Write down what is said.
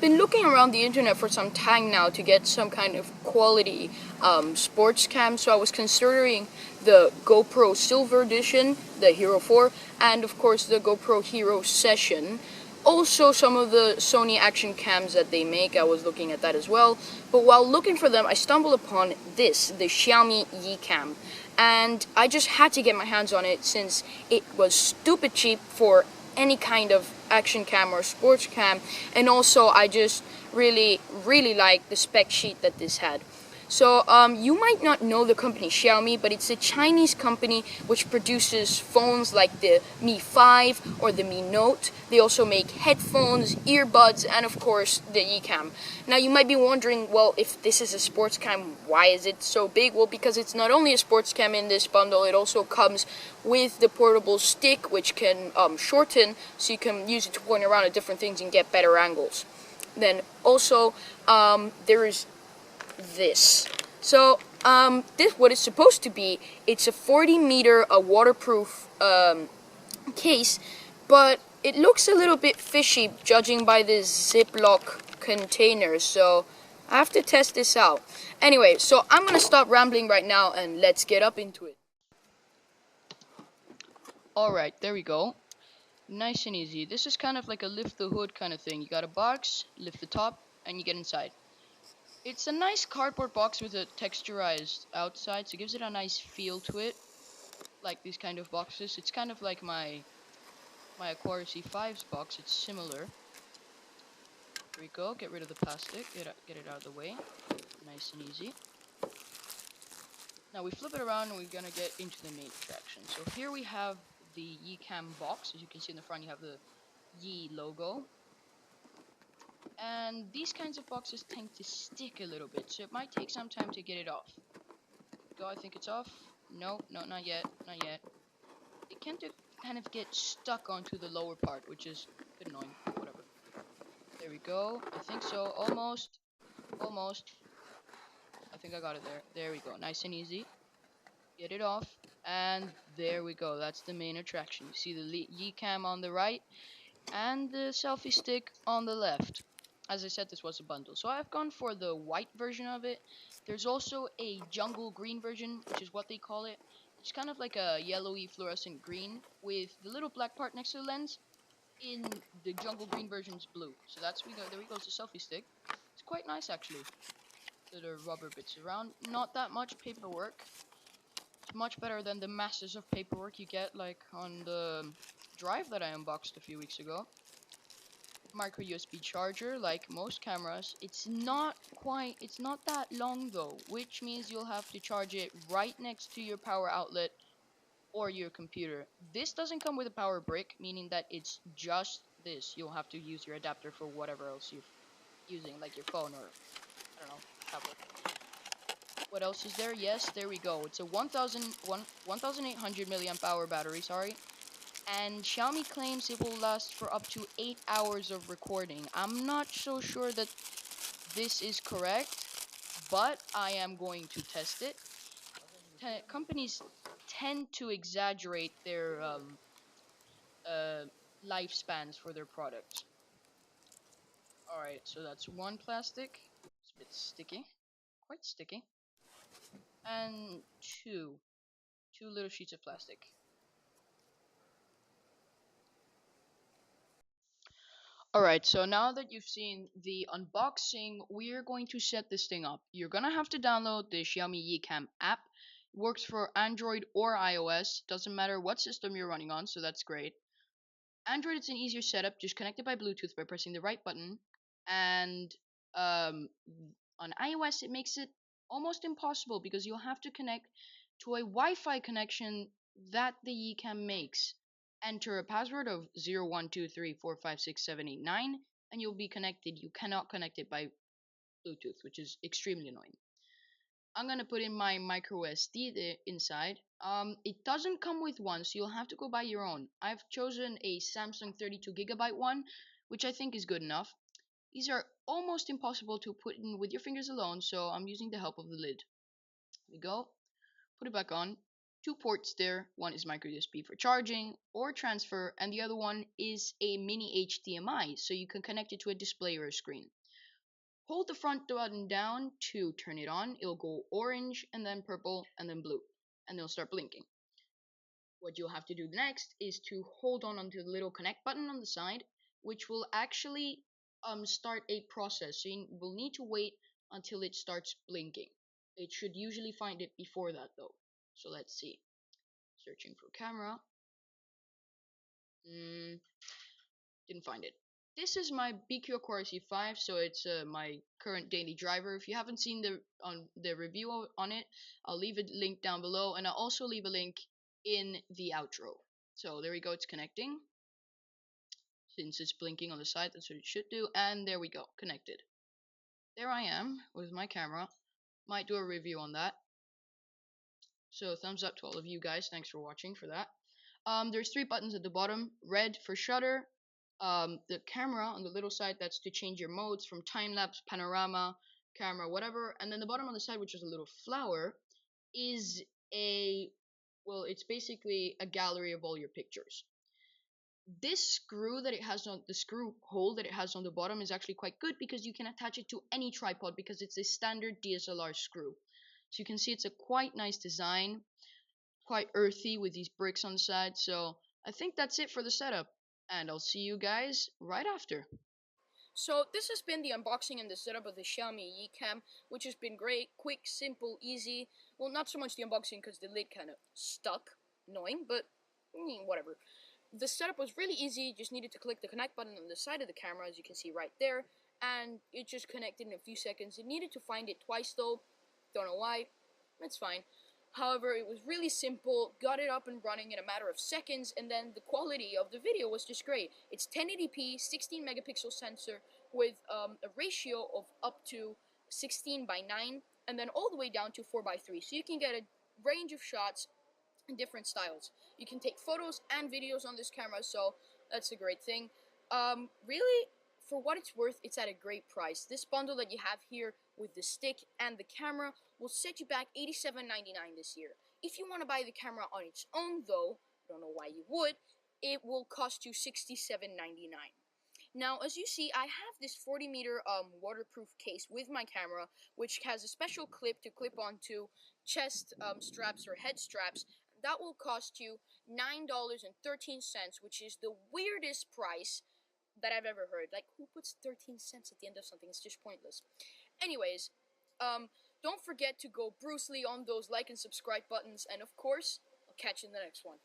been looking around the internet for some time now to get some kind of quality sports cam, so I was considering the GoPro Silver Edition, the Hero 4, and of course the GoPro Hero Session. Also some of the Sony action cams that they make, I was looking at that as well. But while looking for them, I stumbled upon this, the Xiaomi Yicam. And I just had to get my hands on it since it was stupid cheap for any kind of action cam or sports cam, and also I just really like the spec sheet that this had. So you might not know the company Xiaomi, but it's a Chinese company which produces phones like the Mi 5 or the Mi Note. They also make headphones, earbuds, and of course the Yicam. Now you might be wondering, well, if this is a sports cam, why is it so big? Well, because it's not only a sports cam in this bundle, it also comes with the portable stick, which can shorten, so you can use it to point around at different things and get better angles. Then also there is this. So this, what it's supposed to be, it's a 40-meter waterproof case, but it looks a little bit fishy judging by this Ziploc container, so I have to test this out. Anyway, so I'm gonna stop rambling right now and let's get up into it. Alright, there we go. Nice and easy. This is kind of like a lift the hood kind of thing. You got a box, lift the top, and you get inside. It's a nice cardboard box with a texturized outside, so it gives it a nice feel to it, like these kind of boxes. It's kind of like my Aquarius C5's box. It's similar. Here we go. Get rid of the plastic. Get it out of the way. Nice and easy. Now we flip it around and we're gonna get into the main attraction. So here we have the Yicam box. As you can see in the front, you have the Yi logo. And these kinds of boxes tend to stick a little bit, so it might take some time to get it off. Go, I think it's off. No, not yet, not yet. It can kind of get stuck onto the lower part, which is a bit annoying. Whatever. There we go. I think so. Almost. I think I got it there. There we go. Nice and easy. Get it off. And there we go. That's the main attraction. You see the Yicam on the right and the selfie stick on the left. As I said, this was a bundle, so I've gone for the white version of it. There's also a jungle green version, which is what they call it. It's kind of like a yellowy fluorescent green with the little black part next to the lens. In the jungle green version's blue. So there we go, the selfie stick. It's quite nice actually. The rubber bits around, not that much paperwork. It's much better than the masses of paperwork you get like on the Drive that I unboxed a few weeks ago. Micro USB charger, like most cameras. It's not that long though, which means you'll have to charge it right next to your power outlet or your computer. This doesn't come with a power brick, meaning that it's just this. You'll have to use your adapter for whatever else you're using, like your phone or, I don't know, tablet. What else is there? Yes, there we go. It's a 1800 milliamp hour battery, sorry. And Xiaomi claims it will last for up to 8 hours of recording. I'm not so sure that this is correct, but I am going to test it. Companies tend to exaggerate their lifespans for their products. Alright, so that's one plastic. It's a bit sticky. Quite sticky. And two little sheets of plastic. Alright, so now that you've seen the unboxing, we're going to set this thing up. You're gonna have to download the Xiaomi Yicam app. It works for Android or iOS, doesn't matter what system you're running on, so that's great. Android, it's an easier setup, just connect it by Bluetooth by pressing the right button. And on iOS, it makes it almost impossible because you'll have to connect to a Wi-Fi connection that the Yicam makes. Enter a password of 0123456789 and you'll be connected. You cannot connect it by Bluetooth, which is extremely annoying. I'm gonna put in my micro SD inside. It doesn't come with one, so you'll have to go buy your own. I've chosen a Samsung 32GB one, which I think is good enough. These are almost impossible to put in with your fingers alone, so I'm using the help of the lid. Here we go. Put it back on. two ports there. One is micro USB for charging or transfer, and the other one is a mini HDMI, so you can connect it to a display or a screen. Hold the front button down to turn it on. It'll go orange and then purple and then blue, and it'll start blinking. What you'll have to do next is to hold on onto the little connect button on the side, which will actually start a process. So you will need to wait until it starts blinking. It should usually find it before that though. So let's see. Searching for camera. Didn't find it. This is my BQ Aquarius C5, so it's my current daily driver. If you haven't seen the review on it, I'll leave a link down below, and I'll also leave a link in the outro. So there we go, it's connecting. Since it's blinking on the side, that's what it should do, and there we go, connected. There I am with my camera. Might do a review on that. So thumbs up to all of you guys, thanks for watching for that. There's three buttons at the bottom. Red for shutter, the camera on the little side, that's to change your modes from time-lapse, panorama, camera, whatever. And then the bottom on the side, which is a little flower, is it's basically a gallery of all your pictures. This screw that it has on the screw hole that it has on the bottom is actually quite good because you can attach it to any tripod because it's a standard DSLR screw. So you can see it's a quite nice design, quite earthy with these bricks on the side. So I think that's it for the setup, and I'll see you guys right after. So this has been the unboxing and the setup of the Xiaomi Yicam, which has been great, quick, simple, easy. Well, not so much the unboxing because the lid kind of stuck, annoying, but whatever. The setup was really easy, just needed to click the connect button on the side of the camera, as you can see right there, and it just connected in a few seconds. It needed to find it twice though, don't know why, it's fine. However, it was really simple, got it up and running in a matter of seconds, and then the quality of the video was just great. It's 1080p, 16 megapixel sensor with a ratio of up to 16:9, and then all the way down to 4:3, so you can get a range of shots in different styles. You can take photos and videos on this camera, so that's a great thing. Really, for what it's worth, it's at a great price. This bundle that you have here with the stick and the camera will set you back $87.99 this year. If you want to buy the camera on its own, though, I don't know why you would, it will cost you $67.99. Now, as you see, I have this 40-meter waterproof case with my camera, which has a special clip to clip onto chest straps or head straps. That will cost you $9.13, which is the weirdest price that I've ever heard. Like, who puts 13 cents at the end of something? It's just pointless. Anyways, don't forget to go Bruce Lee on those like and subscribe buttons, and of course, I'll catch you in the next one.